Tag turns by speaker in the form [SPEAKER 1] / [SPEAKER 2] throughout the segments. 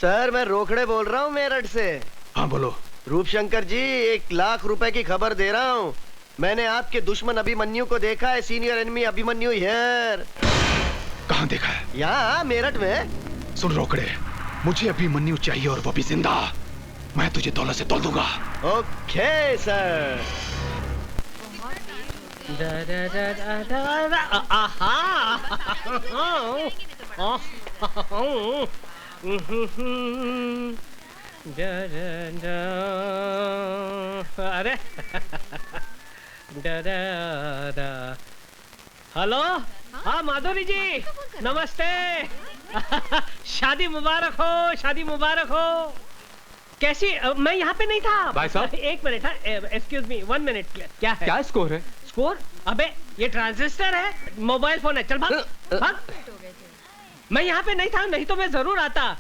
[SPEAKER 1] Sir मैं रोकड़े बोल रहा हूँ मेरठ से।
[SPEAKER 2] हाँ बोलो।
[SPEAKER 1] रूपशंकर जी 1 लाख रुपए की खबर दे रहा हूँ। मैंने आपके दुश्मन अभिमन्यु को देखा है। Senior enemy Abhimanyu here.
[SPEAKER 2] कहाँ देखा है?
[SPEAKER 1] यहाँ मेरठ में।
[SPEAKER 2] सुन रोकड़े, मुझे अभिमन्यु चाहिए और वो भी जिंदा। मैं तुझे दौलत से तोल दूंगा।
[SPEAKER 1] Okay sir.
[SPEAKER 3] अरे हेलो। हाँ माधुरी जी नमस्ते। शादी मुबारक हो, शादी मुबारक हो। कैसी? मैं यहाँ पे नहीं था
[SPEAKER 4] भाई साहब।
[SPEAKER 3] एक मिनट। Excuse me 1 minute. क्या है?
[SPEAKER 4] क्या स्कोर है?
[SPEAKER 3] स्कोर? अबे ये ट्रांजिस्टर है, मोबाइल फोन है। चल भाग भाग। मैं यहाँ पे नहीं था, नहीं तो मैं जरूर आता।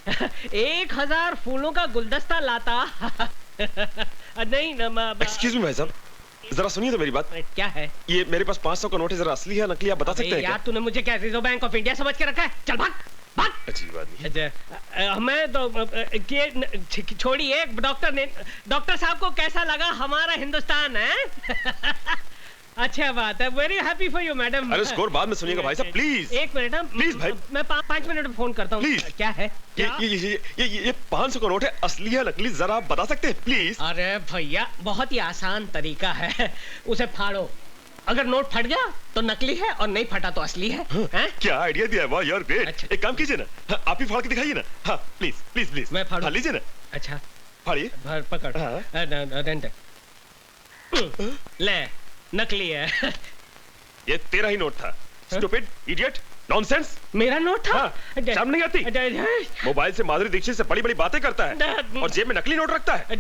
[SPEAKER 3] 1000 फूलों का गुलदस्ता लाता। नहीं
[SPEAKER 5] एक्सक्यूज मी भाई साहब, जरा सुनिए तो मेरी बात।
[SPEAKER 3] क्या है?
[SPEAKER 5] ये मेरे पास 500 का नोट है, जरा असली है नकली आप बता सकते हैं क्या?
[SPEAKER 3] यार तूने मुझे क्या रिजर्व बैंक ऑफ इंडिया समझ के रखा है? चल भाग भाग।
[SPEAKER 5] अजीब आदमी।
[SPEAKER 3] मैं तो छोड़िए। डॉक्टर साहब को कैसा लगा हमारा हिंदुस्तान है? अच्छा बात है। Very happy for you madam.
[SPEAKER 5] अरे स्कोर बाद में सुनिएगा भाई साहब प्लीज।
[SPEAKER 3] एक मिनट।
[SPEAKER 5] प्लीज भाई।
[SPEAKER 3] मैं 5 मिनट में फोन करता हूँ।
[SPEAKER 5] प्लीज।
[SPEAKER 3] क्या है?
[SPEAKER 5] ये 500 का नोट है, असली है नकली जरा आप बता सकते हैं प्लीज?
[SPEAKER 3] अरे भैया बहुत ही आसान तरीका है। उसे फाड़ो, अगर नोट फट गया तो नकली है और नहीं फटा तो असली है।
[SPEAKER 5] हाँ, क्या आइडिया दिया है, वाह यार ग्रेट।
[SPEAKER 3] अच्छा।
[SPEAKER 5] एक काम कीजिए ना, हाँ, आप ही फाड़ के दिखाइए ना। हाँ प्लीज प्लीज प्लीज।
[SPEAKER 3] मैं फाड़ूं?
[SPEAKER 5] हाँ लीजिए ना।
[SPEAKER 3] अच्छा
[SPEAKER 5] फाड़िए।
[SPEAKER 3] पकड़।
[SPEAKER 5] हाँ।
[SPEAKER 3] ले नकली है।
[SPEAKER 5] ये तेरा ही नोट था। Stupid idiot nonsense.
[SPEAKER 3] मेरा नोट था?
[SPEAKER 5] हाँ, शर्म नहीं आती? मोबाइल से माधुरी दीक्षित से बड़ी बड़ी बातें करता है और जेब में नकली नोट रखता है।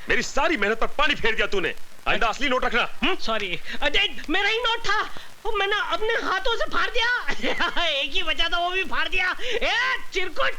[SPEAKER 5] मेरी सारी मेहनत पर पानी फेर दिया तूने। आइंदा असली नोट रखना।
[SPEAKER 3] सॉरी। मेरा ही नोट था, मैंने अपने हाथों से फाड़ दिया। एक ही बचा था, वो भी फाड़ दिया। चिरकुट।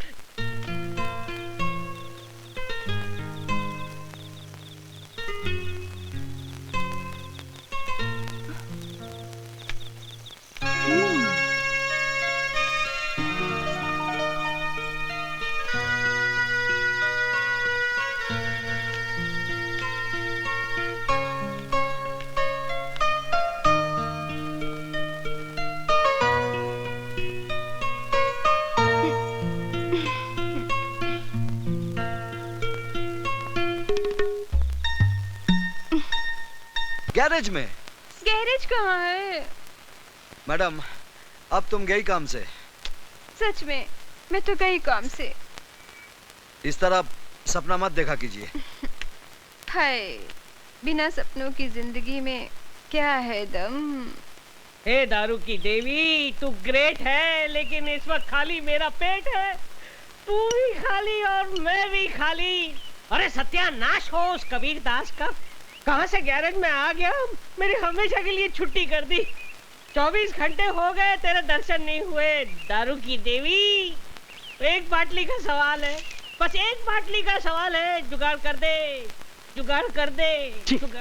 [SPEAKER 6] गैरेज में।
[SPEAKER 7] गैरेज कहाँ है?
[SPEAKER 6] मैडम अब तुम गई काम से?
[SPEAKER 7] सच में मैं तो गई काम से।
[SPEAKER 6] इस तरह सपना मत देखा कीजिए।
[SPEAKER 7] हाय, बिना सपनों की जिंदगी में क्या है दम।
[SPEAKER 3] हे दारू की देवी, तू ग्रेट है, लेकिन इस वक्त खाली मेरा पेट है। तू भी खाली और मैं भी खाली। अरे सत्यानाश हो उस कबीर दास का। कहाँ से गैरेज में आ गया, मेरी हमेशा के लिए छुट्टी कर दी। 24 घंटे हो गए तेरे दर्शन नहीं हुए। दारू की देवी, एक बाटली का सवाल है, बस एक बाटली का सवाल है। जुगाड़ कर दे, जुगाड़ कर दे।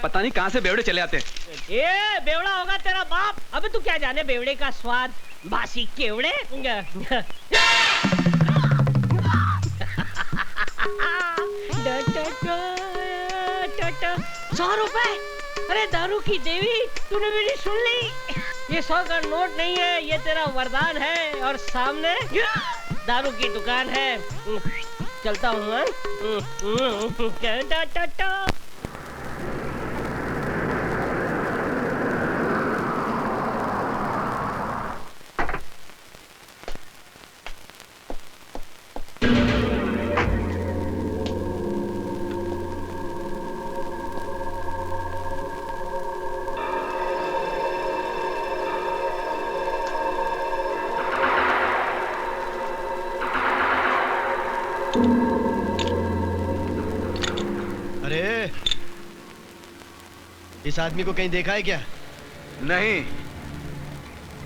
[SPEAKER 4] पता नहीं कहाँ से बेवड़े चले आते हैं।
[SPEAKER 3] ये बेवड़ा होगा तेरा बाप। अबे तू क्या जाने बेवड़े का स्वाद, बासी केवड़े। 100 रुपए। अरे दारू की देवी, तूने मेरी सुन ली? ये 100 का नोट नहीं है, ये तेरा वरदान है। और सामने दारू की दुकान है। चलता हूँ।
[SPEAKER 1] अरे इस आदमी को कहीं देखा है क्या?
[SPEAKER 6] नहीं,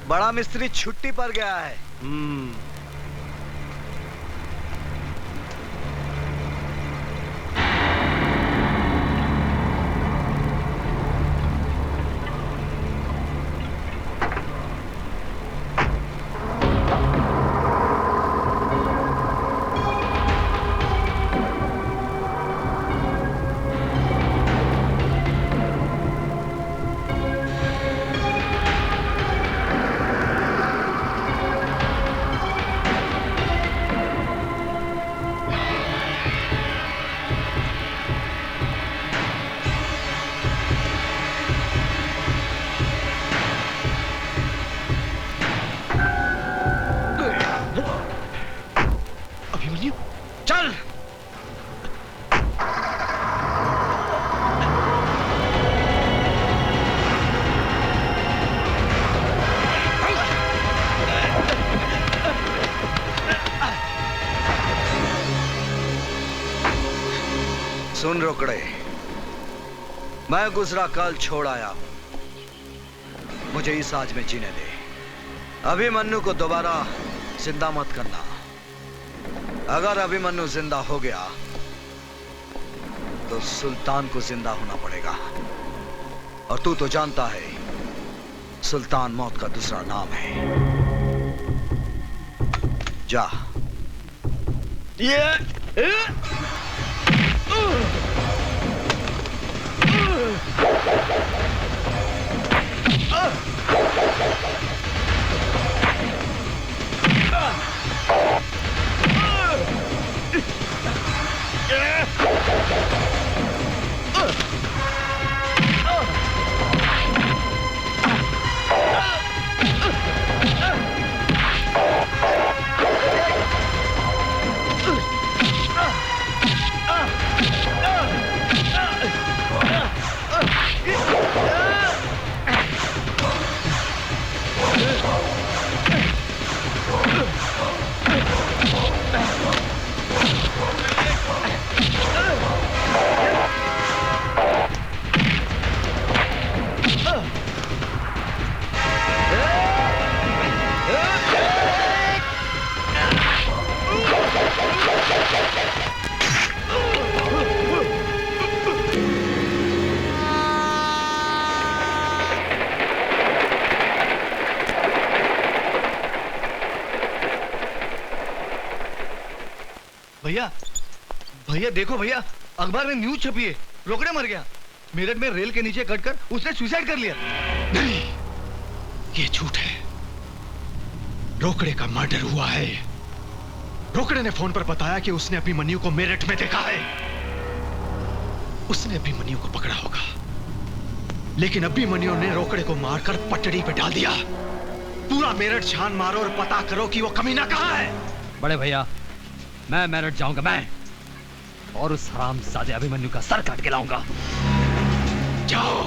[SPEAKER 6] बड़ा मिस्त्री छुट्टी पर गया है। चल। सुन रोकड़े, मैं गुजरा कल छोड़ आया हूं, मुझे इस आज में जीने दे। अभिमन्यु को दोबारा जिंदा मत करना। अगर अभिमन्यु जिंदा हो गया तो सुल्तान को जिंदा होना पड़ेगा, और तू तो जानता है सुल्तान मौत का दूसरा नाम है। जा।
[SPEAKER 8] भैया भैया देखो भैया, अखबार में न्यूज छपी है, रोकड़े मर गया। मेरठ में रेल के नीचे कटकर उसने सुसाइड कर लिया।
[SPEAKER 2] नहीं, ये झूठ है। रोकड़े का मर्डर हुआ है। रोकड़े ने फोन पर बताया कि उसने अभिमन्यु को मेरठ में देखा है। उसने अभिमन्यु को पकड़ा होगा, लेकिन अभिमन्यु ने रोकड़े को मारकर पटड़ी पे डाल दिया। पूरा मेरठ छान मारो और पता करो कि वो कमीना कहां है।
[SPEAKER 9] बड़े भैया, मैं मेरठ जाऊंगा, मैं और उस हरामजादे अभिमन्यु का सर काट के लाऊंगा।
[SPEAKER 2] जाओ।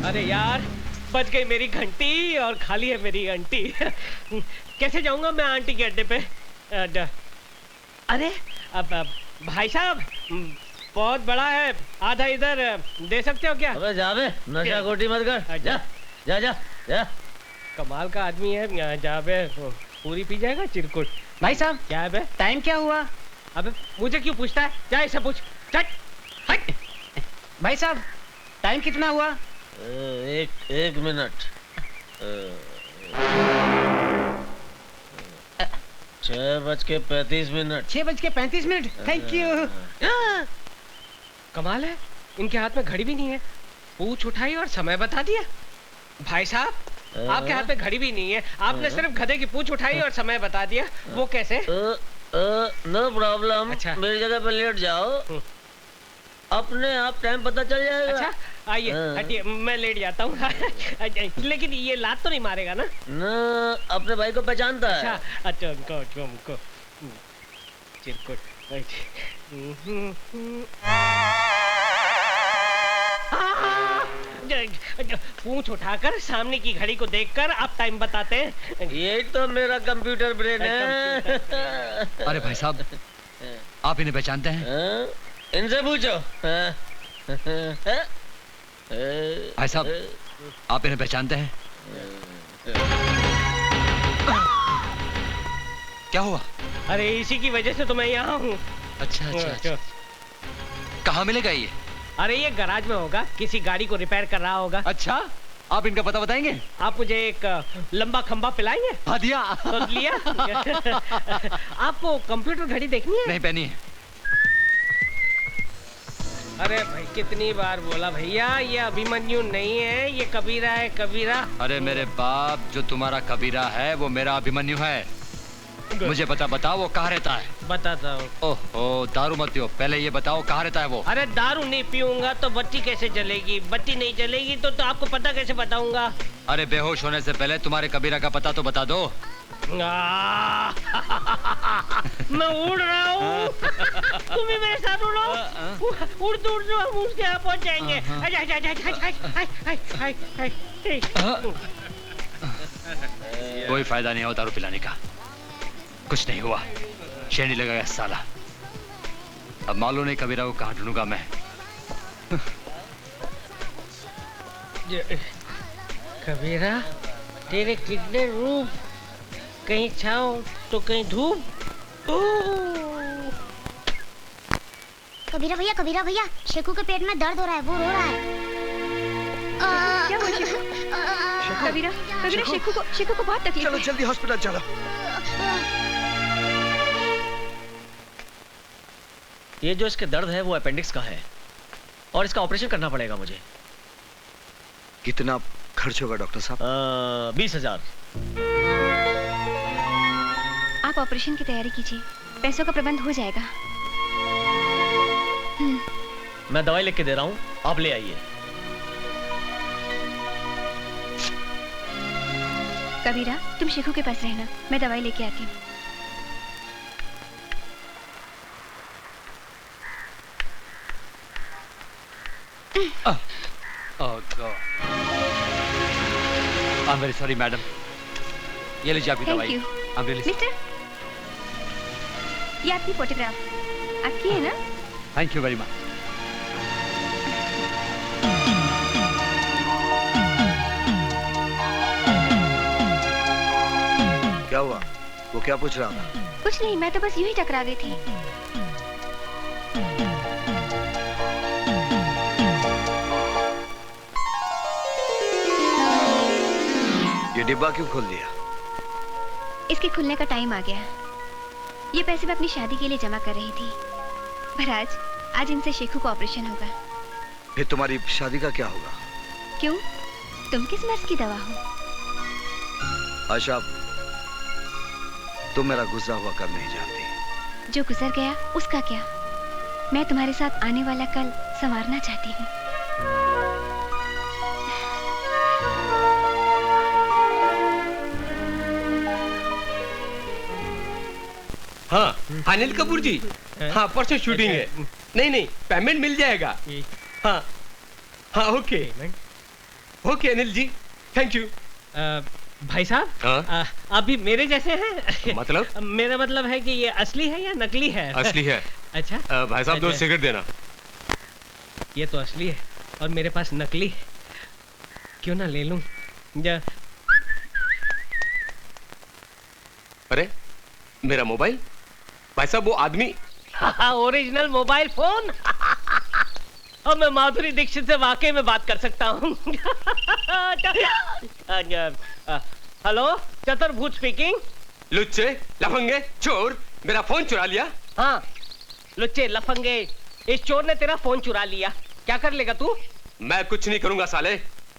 [SPEAKER 3] अरे यार, बच गई मेरी घंटी और खाली है मेरी आंटी। कैसे जाऊंगा मैं आंटी के अड्डे पे? अरे अब भाई साहब, बहुत बड़ा है, आधा इधर दे सकते हो क्या?
[SPEAKER 10] अबे जा बे, नशा खोटी मत कर। जा जा जा जा।
[SPEAKER 3] कमाल का आदमी है, जा बे, पूरी पी जाएगा चिरकुट।
[SPEAKER 11] भाई साहब,
[SPEAKER 3] क्या है बे?
[SPEAKER 11] टाइम क्या हुआ?
[SPEAKER 3] अबे मुझे क्यों पूछता है? जा इसे पूछ। चट हट।
[SPEAKER 11] भाई साहब, टाइम कितना हुआ?
[SPEAKER 10] एक मिनट। 6:35।
[SPEAKER 11] 6:35। Thank you.
[SPEAKER 3] कमाल है, इनके हाथ में घड़ी भी नहीं है। पूछ उठाई और समय बता दिया। भाई साहब, आपके हाथ में घड़ी भी नहीं है, आपने सिर्फ गधे की पूछ उठाई और समय बता दिया। वो कैसे?
[SPEAKER 10] No problem.
[SPEAKER 3] अच्छा।
[SPEAKER 10] मेरी जगह पर लेट जाओ, अपने आप टाइम पता चल जाएगा।
[SPEAKER 3] अच्छा, आइए हटिए, मैं लेट जाता हूँ। लेकिन ये लात तो नहीं मारेगा ना?
[SPEAKER 10] अपने भाई को पहचानता है।
[SPEAKER 3] अच्छा, उनको चिरकुट। पूंछ उठाकर सामने की घड़ी को देखकर आप टाइम बताते हैं।
[SPEAKER 10] ये तो मेरा कंप्यूटर ब्रेन है।
[SPEAKER 9] अरे भाई साहब, आप इन्हें पहचानते हैं?
[SPEAKER 10] इनसे पूछो।
[SPEAKER 9] भाई साहब, आप इन्हें पहचानते हैं? क्या हुआ?
[SPEAKER 3] अरे इसी की वजह से तो मैं यहाँ हूँ।
[SPEAKER 9] अच्छा अच्छा, अच्छा। कहाँ मिलेगा ये?
[SPEAKER 3] अरे ये गैराज में होगा, किसी गाड़ी को रिपेयर कर रहा होगा।
[SPEAKER 9] अच्छा, आप इनका पता बताएंगे?
[SPEAKER 3] आप मुझे एक लंबा खंबा पिलाएंगे?
[SPEAKER 9] हाँ दिया।
[SPEAKER 3] तो लिया। आपको कंप्यूटर घड़ी देखनी है?
[SPEAKER 9] नहीं पहनी है।
[SPEAKER 3] अरे भाई, कितनी बार बोला भैया, ये अभिमन्यु नहीं है, ये कबीरा है, कबीरा।
[SPEAKER 9] अरे मेरे बाप, जो तुम्हारा कबीरा है वो मेरा अभिमन्यु है। मुझे बताओ वो कहाँ रहता है?
[SPEAKER 3] बताता हूँ।
[SPEAKER 9] ओहो, दारू मत पियो, पहले ये बताओ कहाँ रहता है वो?
[SPEAKER 3] अरे दारू नहीं पीऊंगा तो बत्ती कैसे जलेगी? बत्ती नहीं जलेगी तो आपको पता कैसे बताऊंगा?
[SPEAKER 9] अरे बेहोश होने से पहले तुम्हारे कबीरा का पता तो बता दो।
[SPEAKER 3] मैं उड़ रहा हूँ। तुम भी मेरे साथ उड़ो। उड़ते उड़ते हम उसके यहाँ पहुँच जाएंगे।
[SPEAKER 9] कोई फायदा नहीं होता दारू पिलाने का। कुछ नहीं हुआ, शेरनी लगा गया साला। अब मालूम नहीं कबीरा को कहाँ ढूंढूंगा मैं।
[SPEAKER 3] कबीरा, तेरे कितने रूप, कहीं छाँव तो कहीं धूप।
[SPEAKER 12] कबीरा भैया, शेखू के पेट में दर्द हो रहा है, वो रो रहा है।
[SPEAKER 7] क्या हुआ शेखू? कबीरा, शेखू को बहुत तकलीफ है।
[SPEAKER 6] चलो जल्दी हॉस्पिटल चलो।
[SPEAKER 10] ये जो इसके दर्द है वो अपेंडिक्स का है और इसका ऑपरेशन करना पड़ेगा मुझे।
[SPEAKER 6] कितना खर्च होगा डॉक्टर साहब?
[SPEAKER 10] 20,000।
[SPEAKER 7] आप ऑपरेशन की तैयारी कीजिए, पैसों का प्रबंध हो जाएगा।
[SPEAKER 10] मैं दवाई लिख के दे रहा हूँ, आप ले आइए।
[SPEAKER 7] कबीरा, तुम शेखू के पास रहना, मैं दवाई लेके आती हूँ।
[SPEAKER 9] Oh God. I'm very sorry, madam. ये लीजिए आपकी दवाई।
[SPEAKER 7] Thank you.
[SPEAKER 9] I'm really
[SPEAKER 7] mister, ये आपकी फोटोग्राफ आपकी है ना?
[SPEAKER 9] Thank you very much.
[SPEAKER 6] क्या हुआ? वो क्या पूछ रहा था?
[SPEAKER 7] कुछ नहीं, मैं तो बस यूं ही टकरा गई थी।
[SPEAKER 6] ये डिब्बा क्यों खोल दिया?
[SPEAKER 7] इसके खुलने का टाइम आ गया। ये पैसे मैं अपनी शादी के लिए जमा कर रही थी, पर आज इनसे शेखू को ऑपरेशन होगा।
[SPEAKER 6] फिर तुम्हारी शादी का क्या होगा?
[SPEAKER 7] क्यों? तुम किस मर्ज की दवा हो?
[SPEAKER 6] आशा, तुम मेरा गुजरा हुआ कल नहीं जानती।
[SPEAKER 7] जो गुजर गया उसका क्या? मैं तुम्हारे साथ आने वाला कल संवारना चाहती हूँ।
[SPEAKER 13] हाँ अनिल कपूर जी, हाँ परसों शूटिंग है। नहीं पेमेंट मिल जाएगा। हाँ हाँ okay Anil ji, thank you.
[SPEAKER 3] भाई साहब, आप भी मेरे जैसे हैं?
[SPEAKER 5] मतलब?
[SPEAKER 3] मेरा मतलब है कि ये असली है या नकली है?
[SPEAKER 5] असली है।
[SPEAKER 3] अच्छा
[SPEAKER 5] भाई साहब, 2 सिगरेट देना।
[SPEAKER 3] ये तो असली है और मेरे पास नकली है, क्यों ना ले लूं?
[SPEAKER 13] अरे मेरा मोबाइल? भाई साहब वो आदमी
[SPEAKER 3] ओरिजिनल मोबाइल फोन। अब मैं माधुरी दीक्षित से वाकई में बात कर सकता हूँ। हेलो, चतुर्भुज स्पीकिंग।
[SPEAKER 13] लुच्चे, लफंगे, चोर, मेरा फोन चुरा लिया।
[SPEAKER 3] हाँ लुच्चे लफंगे, इस चोर ने तेरा फोन चुरा लिया, क्या कर लेगा तू?
[SPEAKER 13] मैं कुछ नहीं करूंगा साले,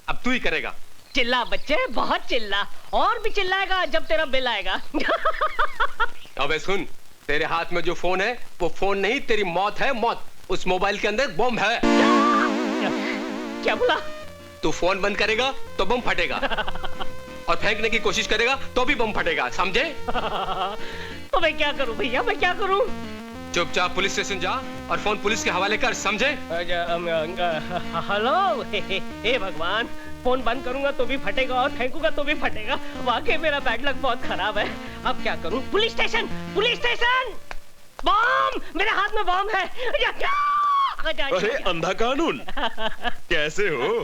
[SPEAKER 13] अब तू ही करेगा।
[SPEAKER 3] चिल्ला बच्चे, बहुत चिल्ला, और भी चिल्लाएगा जब तेरा बिल आएगा।
[SPEAKER 13] अबे सुन, तेरे हाथ में जो फोन है वो फोन नहीं, तेरी मौत है, मौत। उस मोबाइल के अंदर बम है।
[SPEAKER 3] क्या बोला?
[SPEAKER 13] तू फोन बंद करेगा तो बम फटेगा, और फेंकने की कोशिश करेगा तो भी बम फटेगा, समझे?
[SPEAKER 3] तो मैं क्या करूं भैया, मैं क्या करूं?
[SPEAKER 13] चुपचाप पुलिस स्टेशन जा और फोन पुलिस के हवाले कर, समझे?
[SPEAKER 3] हेलो, हे भगवान, फोन बंद करूंगा तो भी फटेगा और फेंकूंगा तो भी फटेगा। वाकई मेरा बैड लक बहुत खराब है। अब क्या करूं? Police station, police station! Bomb! मेरे हाथ में बम है।
[SPEAKER 5] अरे अंधा कानून, कैसे हो?